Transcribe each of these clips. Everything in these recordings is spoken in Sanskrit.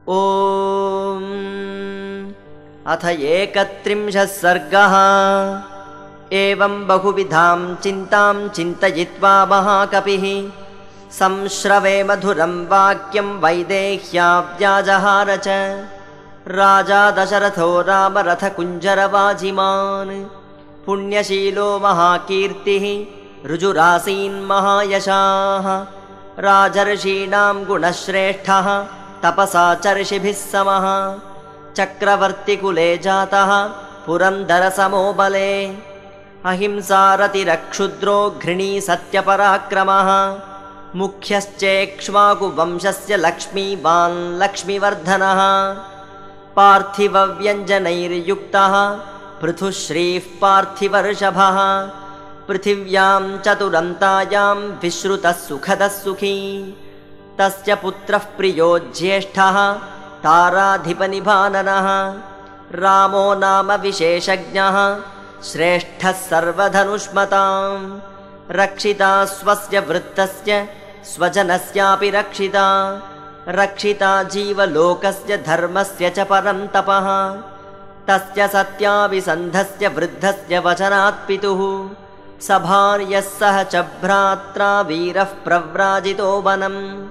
ॐ अथ 31 सर्गः। एवं बहुविधां चिन्तां चिन्तयित्वा महाकपिः संश्रवे मधुरं वाक्यं वैदेह्याव्याजहार च। राजा दशरथो रामरथकुञ्जरवाजिमान् पुण्यशीलो महाकीर्तिः ऋजुरासीन् महायशाः। राजर्षीणां गुणश्रेष्ठः तपसाचर्षिभिः समः। चक्रवर्तिकुले जातः पुरन्दरसमो बले। अहिंसारतिरक्षुद्रो घृणी सत्यपराक्रमः। मुख्यश्चेक्ष्वाकुवंशस्य लक्ष्मीवान् लक्ष्मीवर्धनः। पार्थिवव्यञ्जनैर्युक्तः पृथुश्रीः पार्थिवर्षभः। पृथिव्यां चतुरन्तायां विश्रुतः सुखदः सुखी। तस्य पुत्रः प्रियो ज्येष्ठः ताराधिपनिभाननः। रामो नाम विशेषज्ञः श्रेष्ठः सर्वधनुष्मतां। रक्षिता स्वस्य वृत्तस्य स्वजनस्यापि रक्षिता। रक्षिता जीवलोकस्य धर्मस्य च परं तपः। तस्य सत्याभिसन्धस्य वृद्धस्य वचनात् पितुः सभार्यः सह च भ्रात्रा वीरः प्रव्राजितो वनम्।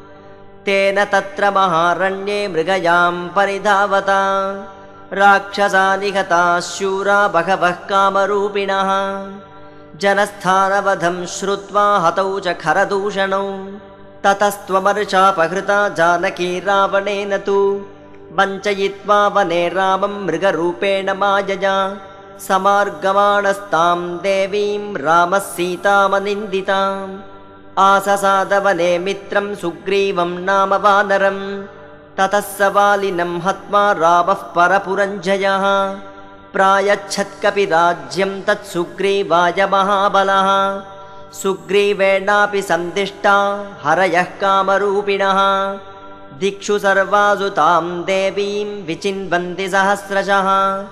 तेन तत्र महारण्ये मृगयां परिधावता। राक्षसा निहताः शूरा बहवः कामरूपिणः। जनस्थानवधं श्रुत्वा हतौ च खरदूषणौ। ततस्त्वमर्षापहृता जानकी रावणेन तु। वञ्चयित्वा वने रामं मृगरूपेण मायया। समार्गमाणस्तां देवीं रामः सीतामनिन्दिताम्। आससादवने मित्रं सुग्रीवं नाम वानरम्। ततः स वालिनं हत्वा रामः परपुरञ्जयः। प्रायच्छत्कपिराज्यं तत्सुग्रीवाय महाबलः। सुग्रीवेणापि सन्दिष्टा हरयः कामरूपिणः। दिक्षु सर्वासु तां देवीं विचिन्वन्ति सहस्रशः।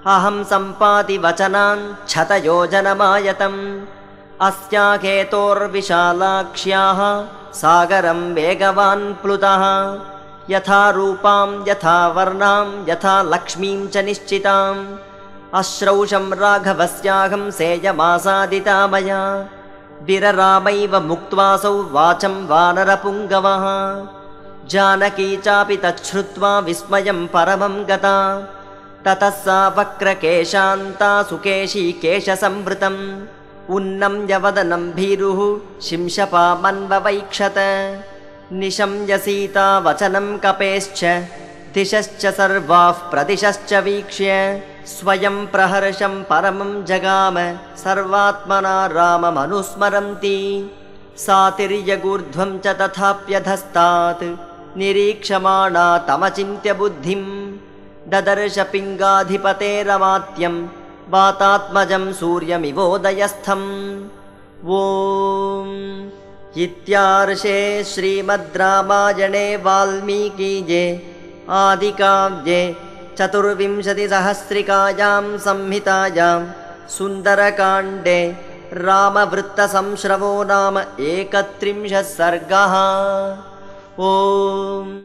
अहं सम्पाति वचनान् शतयोजनमायतम्। अस्याः हेतोर्विशालाक्ष्याः सागरं वेगवान् प्लुतः। यथा रूपां यथा वर्णां यथा लक्ष्मीं च निश्चिताम्। अश्रौषं राघवस्याहं सेयमासादिता मया। विररामैव मुक्त्वासौ वाचं वानरपुङ्गवः। जानकी चापि तच्छ्रुत्वा विस्मयं परमं गता। ततः सा वक्रकेशान्ता सुकेशी केशसंवृतम्। उन्नम्य वदनं भीरुः शिंशपामन्ववैक्षत। निशम्य सीता वचनं कपेश्च दिशश्च सर्वाः प्रदिशश्च वीक्ष्य। स्वयं प्रहर्षं परमं जगाम सर्वात्मना राममनुस्मरन्ती। सा तिर्यगूर्ध्वं च तथाप्यधस्तात् निरीक्षमाणा तमचिन्त्य बुद्धिं। ददर्श पिङ्गाधिपतेरमात्यं वातात्मजं सूर्यमिवोदयस्थम्। ॐ इत्यार्षे श्रीमद् रामायणे वाल्मीकिये आदिकाव्ये चतुर्विंशतिसहस्रिकायां संहितायां सुन्दरकाण्डे रामवृत्तसंश्रवो नाम 31 सर्गः। ॐ